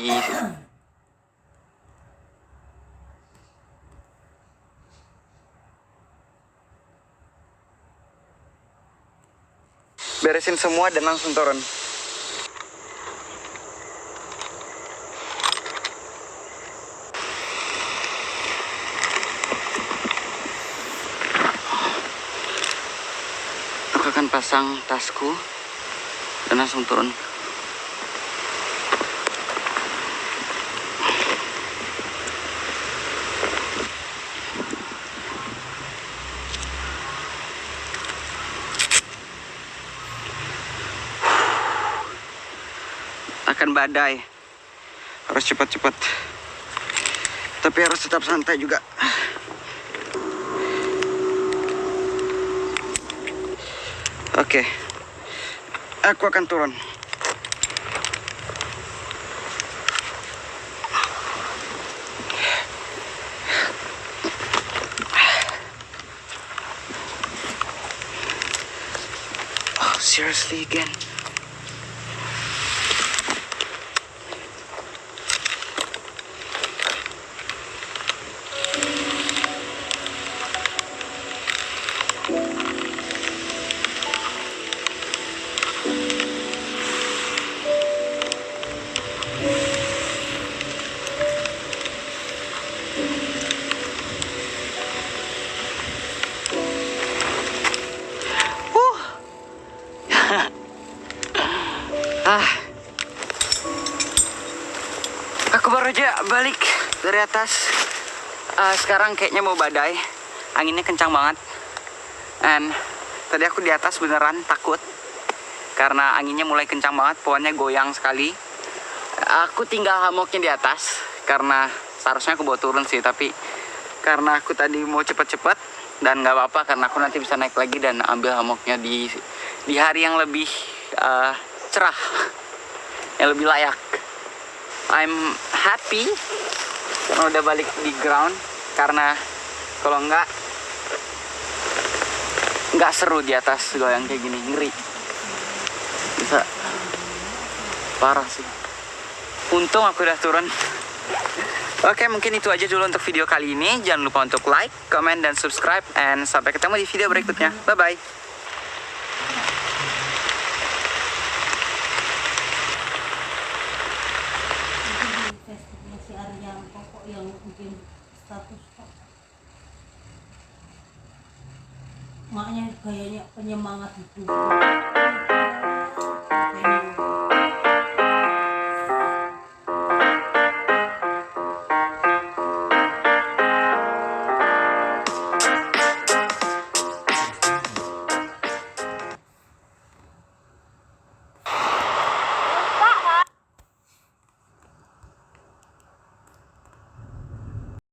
lagi beresin semua dan langsung turun. Aku akan pasang tasku dan langsung turun. Akan badai, harus cepat-cepat, tapi harus tetap santai juga. Oke, aku akan turun. Oh, seriously again? Aku baru aja balik dari atas. Sekarang kayaknya mau badai. Anginnya kencang banget. And tadi aku di atas beneran takut karena anginnya mulai kencang banget, pohonnya goyang sekali. Aku tinggal hammocknya di atas karena seharusnya aku bawa turun sih, tapi karena aku tadi mau cepet-cepet dan nggak apa-apa karena aku nanti bisa naik lagi dan ambil hammocknya di hari yang lebih cerah, yang lebih layak. I'm happy karena udah balik di ground, karena kalau nggak seru di atas goyang kayak gini, ngeri, bisa parah sih. Untung aku udah turun. Oke, mungkin itu aja dulu untuk video kali ini. Jangan lupa untuk like, comment, dan subscribe, and sampai ketemu di video berikutnya. Bye bye. Si Arya pokok yang bikin status kok. Maknya gayanya penyemangat hidup.